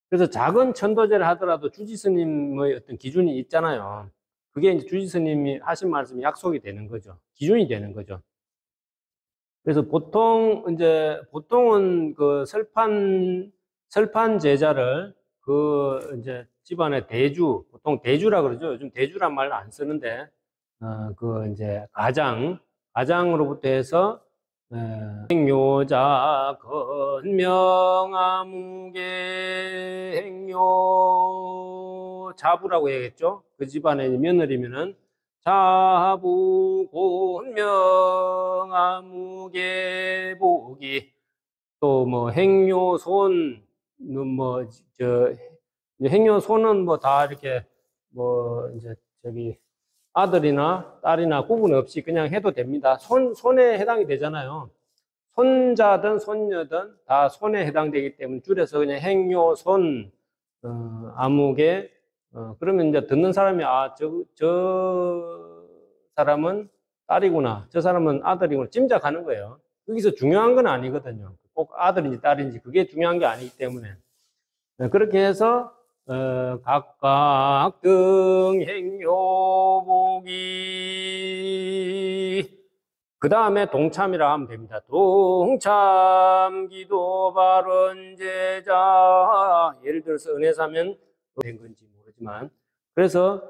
그래서 작은 천도제를 하더라도 주지스님의 어떤 기준이 있잖아요. 그게 이제 주지스님이 하신 말씀이 약속이 되는 거죠. 기준이 되는 거죠. 그래서 보통은 그 설판 제자를 그 이제 집안의 대주, 보통 대주라 그러죠. 요즘 대주란 말 안 쓰는데, 그 이제 가장으로부터 해서, 행요자 건명아무개 행요 자부라고 해야겠죠. 그 집안의 며느리면은 자부 곤명아무개 보기, 또 뭐 행요손, 뭐저 행요손은 뭐 다 이렇게 뭐 이제 저기 아들이나 딸이나 구분 없이 그냥 해도 됩니다. 손에 해당이 되잖아요. 손자든 손녀든 다 손에 해당되기 때문에 줄여서 그냥 행요손, 아무개, 그러면 이제 듣는 사람이 저 사람은 딸이구나, 저 사람은 아들이구나 짐작하는 거예요. 여기서 중요한 건 아니거든요. 꼭 아들인지 딸인지 그게 중요한 게 아니기 때문에. 그렇게 해서 각각 등행요보기, 그 다음에 동참이라 하면 됩니다. 동참 기도 발언 제자. 예를 들어서 은혜사면 된 건지 모르지만, 그래서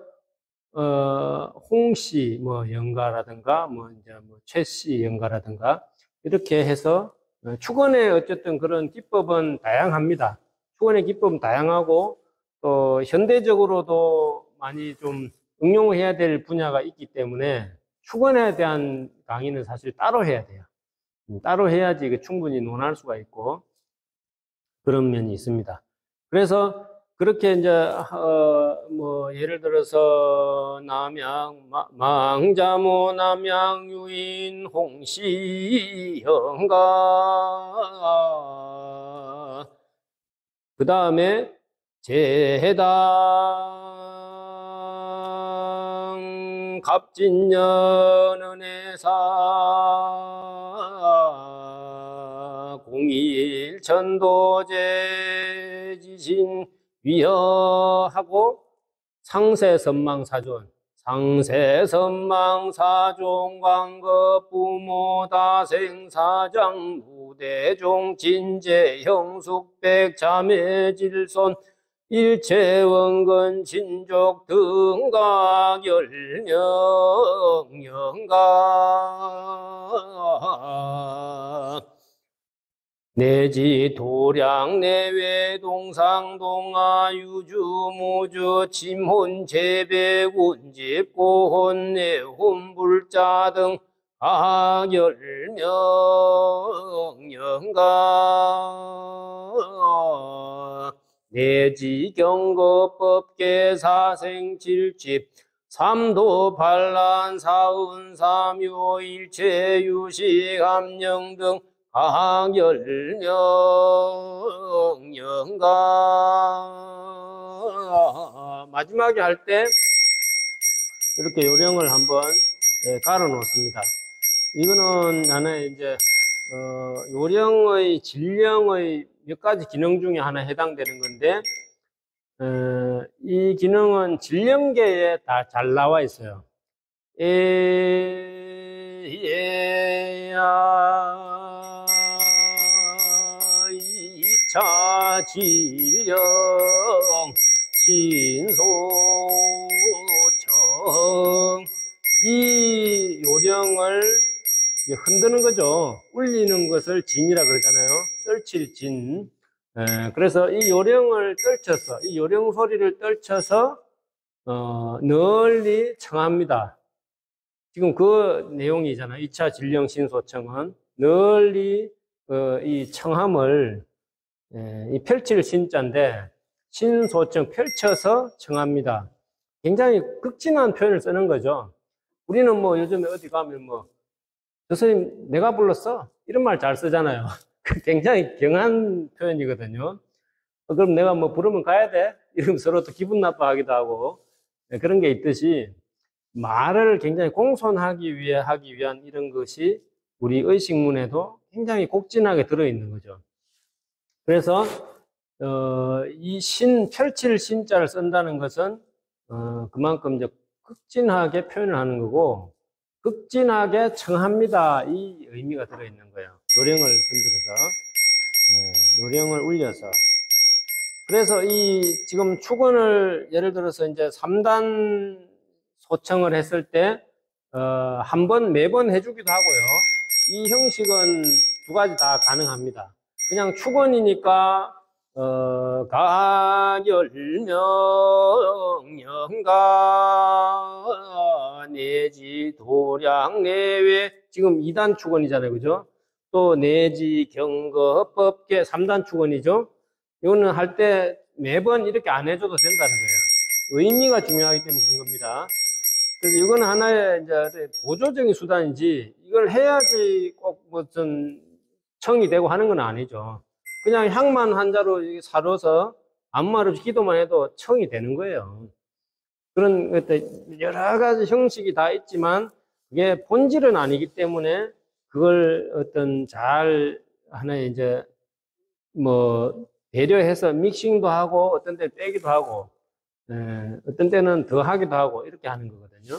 홍씨 뭐 연가라든가 뭐 이제 뭐 최씨 연가라든가 이렇게 해서 축원의 어쨌든 그런 기법은 다양합니다. 축원의 기법은 다양하고 또 현대적으로도 많이 좀 응용해야 될 분야가 있기 때문에 축원에 대한 강의는 사실 따로 해야 돼요. 따로 해야지 충분히 논할 수가 있고 그런 면이 있습니다. 그래서 그렇게 이제 뭐 예를 들어서 망자모 남양 유인 홍시 형가, 그 다음에 제해당 갑진년 은혜사 공일 천도제 지신 위허하고 상세선망사존, 상세선망사존 광급 부모 다생사장 무대종 진제 형숙백 자매질손 일체원근 진족 등각 열명 영가 내지 도량 내외 동상 동아 유주 무주 침혼 재배 운집 고혼 내혼 불자 등 각열명 영가 내지 경거법계 사생칠집 삼도 반란 사은 삼요 일체 유식 함령 등 각열명 영가. 마지막에 할 때 이렇게 요령을 한번 깔아 놓습니다. 이거는 하나의 이제 요령의 질령의 몇 가지 기능 중에 하나 해당되는 건데, 이 기능은 질령계에 다 잘 나와 있어요. 에야 이차 질령 신소청, 이 요령을 흔드는 거죠. 울리는 것을 진이라 그러잖아요. 떨칠 진. 그래서 이 요령을 떨쳐서, 이 요령 소리를 떨쳐서, 널리 청합니다. 지금 그 내용이잖아요. 2차 진령 신소청은 널리 이 청함을 이 펼칠 신자인데 신소청 펼쳐서 청합니다. 굉장히 극진한 표현을 쓰는 거죠. 우리는 뭐 요즘에 어디 가면 뭐 저 선생님 내가 불렀어 이런 말 잘 쓰잖아요. 굉장히 경한 표현이거든요. 그럼 내가 뭐 부르면 가야 돼? 이러면 서로 또 기분 나빠하기도 하고 그런 게 있듯이 말을 굉장히 공손하기 위해 하기 위한 이런 것이 우리 의식문에도 굉장히 곡진하게 들어있는 거죠. 그래서 이 펼칠 신자를 쓴다는 것은 그만큼 이제 극진하게 표현을 하는 거고 극진하게 청합니다 이 의미가 들어있는 거예요. 요령을 흔들어서 요령을 울려서. 그래서 이 지금 축원을 예를 들어서 이제 3단 소청을 했을 때 한 번, 매번 해주기도 하고요. 이 형식은 두 가지 다 가능합니다. 그냥 축원이니까 가열명령가 내지 도량 내외 지금 2단 축원이잖아요. 그죠? 또 내지 경거법계 3단 축원이죠. 이거는 할 때 매번 이렇게 안 해줘도 된다는 거예요. 의미가 중요하기 때문에 그런 겁니다. 그래서 이거는 하나의 이제 보조적인 수단이지 이걸 해야지 꼭 무슨 청이 되고 하는 건 아니죠. 그냥 향만 한자로 사로서 아무 말 없이 기도만 해도 청이 되는 거예요. 그런 여러 가지 형식이 다 있지만 그게 본질은 아니기 때문에 그걸 어떤 잘 하나의 이제 뭐 배려해서 믹싱도 하고 어떤 때 빼기도 하고 어떤 때는 더 하기도 하고 이렇게 하는 거거든요.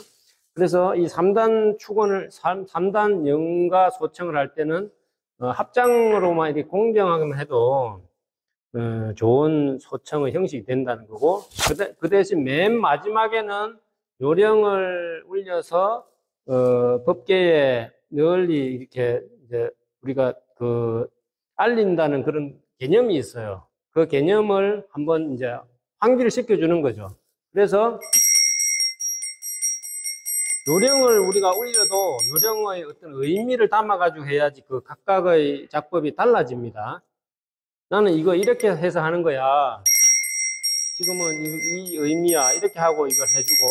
그래서 이 3단 축원을 3단 영가 소청을 할 때는 합장으로만 이렇게 공정하게만 해도 좋은 소청의 형식이 된다는 거고 그 대신 맨 마지막에는 요령을 울려서 법계에 널리 이렇게 이제 우리가 알린다는 그런 개념이 있어요. 그 개념을 한번 이제 환기를 시켜주는 거죠. 그래서 요령을 우리가 울려도 요령의 어떤 의미를 담아가지고 해야지 그 각각의 작법이 달라집니다. 나는 이거 이렇게 해서 하는 거야. 지금은 이 의미야. 이렇게 하고 이걸 해주고.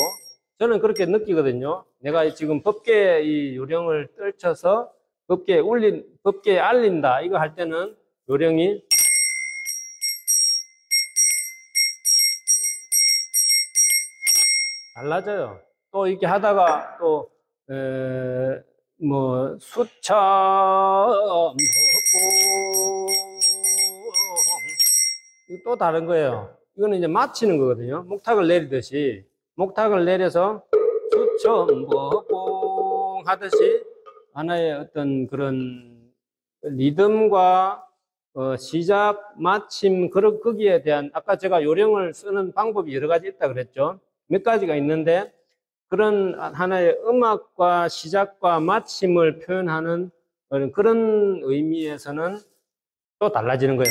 저는 그렇게 느끼거든요. 내가 지금 법계의 이 요령을 떨쳐서 법계에 알린다. 이거 할 때는 요령이 달라져요. 또 이렇게 하다가 또, 뭐, 수참 법봉. 이거 또 다른 거예요. 이거는 이제 맞히는 거거든요. 목탁을 내리듯이. 목탁을 내려서 수천 법봉 하듯이 하나의 어떤 그런 리듬과 시작, 마침, 거기에 대한 아까 제가 요령을 쓰는 방법이 여러 가지 있다 그랬죠. 몇 가지가 있는데 그런 하나의 음악과 시작과 마침을 표현하는 그런 의미에서는 또 달라지는 거예요.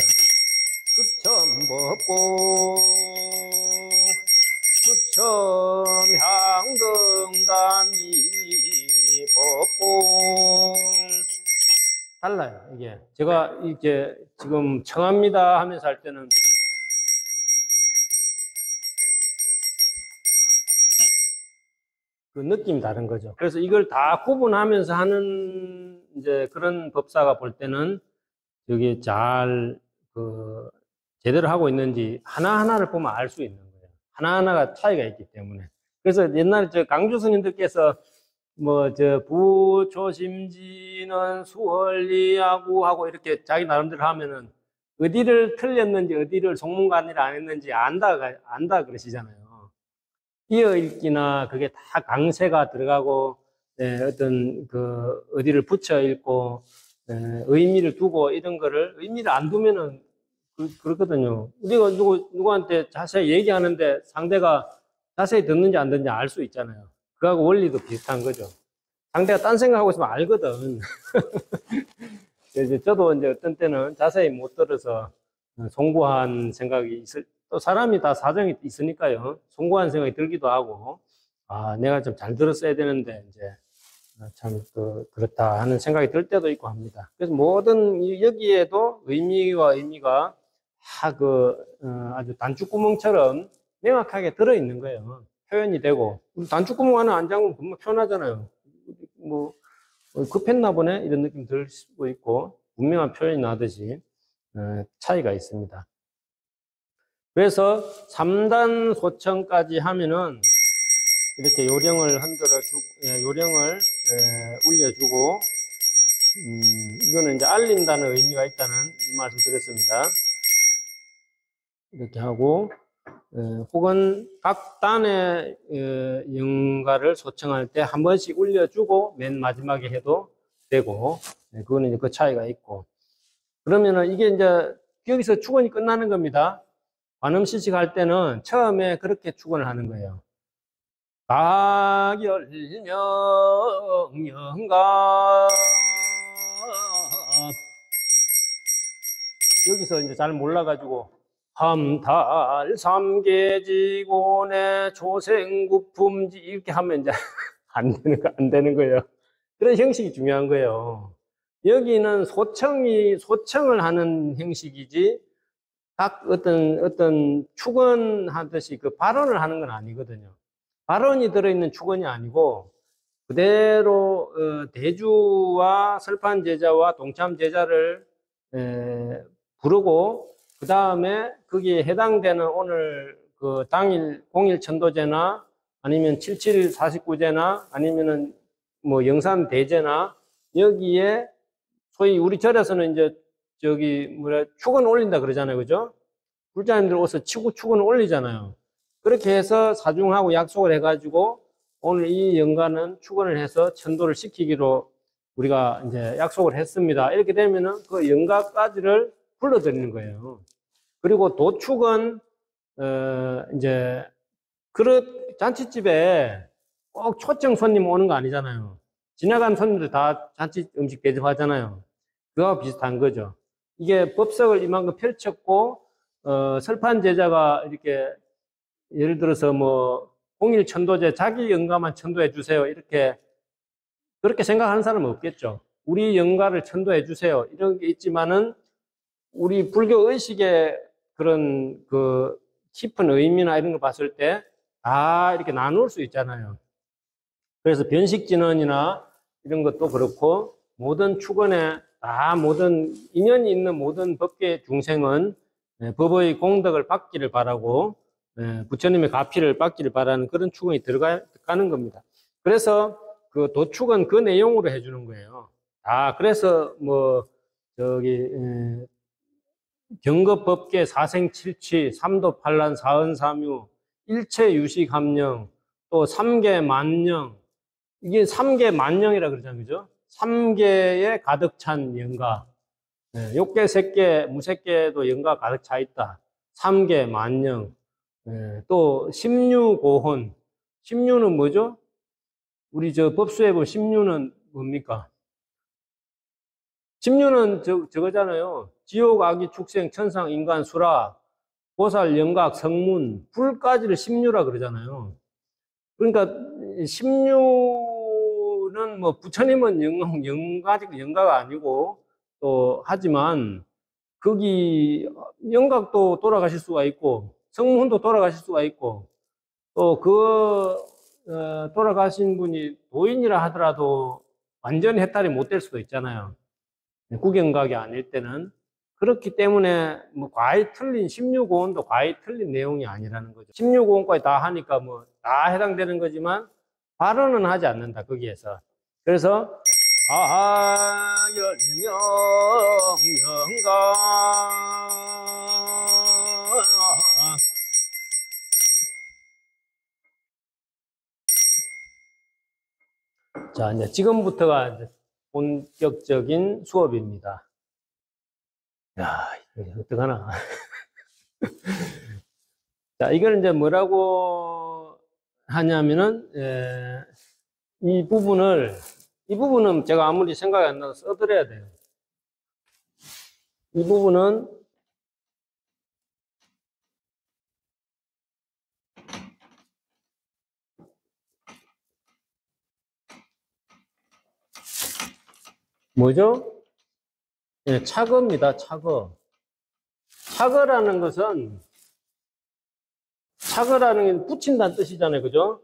수천법봉 수천향등담이 법봉 달라요. 이게 제가 이제 지금 청합니다 하면서 할 때는 그 느낌이 다른 거죠. 그래서 이걸 다 구분하면서 하는 이제 그런 법사가 볼 때는 여기 잘 제대로 하고 있는지 하나하나를 보면 알 수 있는 거예요. 하나하나가 차이가 있기 때문에. 그래서 옛날에 저 강주 스님들께서 뭐 저 부초심지는 수월리하고 하고 이렇게 자기 나름대로 하면은 어디를 틀렸는지 어디를 속문관리를 안 했는지 안다 그러시잖아요. 이어읽기나 그게 다 강세가 들어가고 어떤 어디를 붙여 읽고 의미를 두고 이런 거를 의미를 안 두면은 그렇거든요. 우리가 누구한테 자세히 얘기하는데 상대가 자세히 듣는지 안 듣는지 알 수 있잖아요. 그거하고 원리도 비슷한 거죠. 상대가 딴 생각하고 있으면 알거든. 그래서 저도 이제 어떤 때는 자세히 못 들어서 송구한 생각이 또 사람이 다 사정이 있으니까요. 송구한 생각이 들기도 하고, 아, 내가 좀 잘 들었어야 되는데, 이제, 참, 그렇다 하는 생각이 들 때도 있고 합니다. 그래서 여기에도 의미가 다 아주 단추구멍처럼 명확하게 들어있는 거예요. 표현이 되고. 단추구멍 하나 안 잠그면 금방 표현하잖아요. 뭐, 급했나 보네? 이런 느낌 들 수도 있고, 분명한 표현이 나듯이, 차이가 있습니다. 그래서 3단 소청까지 하면은 이렇게 요령을 울려주고, 이거는 이제 알린다는 의미가 있다는 이 말씀 드렸습니다. 이렇게 하고, 혹은 각 단의 영가를 소청할 때 한 번씩 울려주고 맨 마지막에 해도 되고, 그거는 이제 그 차이가 있고. 그러면은 이게 이제 여기서 축원이 끝나는 겁니다. 관음시식 할 때는 처음에 그렇게 축원을 하는 거예요. 가열명영가. 여기서 이제 잘 몰라가지고 함달 삼계지고내 조생구품지 이렇게 하면 이제 안 되는 거예요. 그런 형식이 중요한 거예요. 여기는 소청을 하는 형식이지, 각 어떤 축원하듯이 그 발언을 하는 건 아니거든요. 발언이 들어있는 축원이 아니고, 그대로, 대주와 설판 제자와 동참 제자를, 부르고, 그 다음에 거기에 해당되는 오늘 그 당일 공일 천도제나 아니면 77 49제나 아니면은 뭐 영산 대제나 여기에 소위 우리 절에서는 이제 축원 올린다 그러잖아요. 그죠? 불자님들 오서 축원 올리잖아요. 그렇게 해서 사중하고 약속을 해가지고 오늘 이 영가는 축원을 해서 천도를 시키기로 우리가 이제 약속을 했습니다. 이렇게 되면은 그 영가까지를 불러드리는 거예요. 그리고 도축은, 이제, 잔치집에 꼭 초청 손님 오는 거 아니잖아요. 지나간 손님들 다 잔치 음식 대접하잖아요. 그거와 비슷한 거죠. 이게 법석을 이만큼 펼쳤고, 설판 제자가 이렇게, 예를 들어서 뭐, 공일 천도제 자기 영가만 천도해 주세요. 그렇게 생각하는 사람은 없겠죠. 우리 영가를 천도해 주세요. 이런 게 있지만은, 우리 불교 의식의 그런 깊은 의미나 이런 걸 봤을 때 다 이렇게 나눌 수 있잖아요. 그래서 변식진언이나 이런 것도 그렇고 모든 축원에 모든 인연이 있는 모든 법계 중생은 법의 공덕을 받기를 바라고 부처님의 가피를 받기를 바라는 그런 축원이 들어가는 겁니다. 그래서 그 도축은 그 내용으로 해주는 거예요. 그래서 경급법계 사생칠취, 삼도팔란 사은삼유, 일체유식함령, 또 삼계만령, 이게 삼계만령이라 그러잖아요. 그죠? 삼계에 가득 찬 영가. 욕계, 색계, 무색계도 영가 가득 차 있다. 삼계만령. 또 심유고혼. 심유는 뭐죠? 우리 법수에 보면 심유는 뭡니까? 심유는 저거잖아요. 지옥, 악이, 축생, 천상, 인간, 수라, 보살, 영각, 성문, 불까지를 심유라 그러잖아요. 그러니까 심유는 뭐 부처님은 영가가 아니고 또 하지만 거기 영각도 돌아가실 수가 있고 성문도 돌아가실 수가 있고 또 돌아가신 분이 도인이라 하더라도 완전히 해탈이 못 될 수도 있잖아요. 구경각이 아닐 때는. 그렇기 때문에 뭐 과히 틀린 16호원도 과히 틀린 내용이 아니라는 거죠. 16호원까지 다 하니까 뭐 다 해당되는 거지만 발언은 하지 않는다 거기에서. 그래서 가열명영가. 자, 이제 지금부터가 이제 본격적인 수업입니다. 야, 이거 어떡하나. 자, 이걸 이제 뭐라고 하냐면은, 이 부분은 제가 아무리 생각이 안 나도 써드려야 돼요. 이 부분은 뭐죠? 예, 차거입니다. 차거. 차거라는 것은, 차거라는 게 붙인다는 뜻이잖아요. 그죠?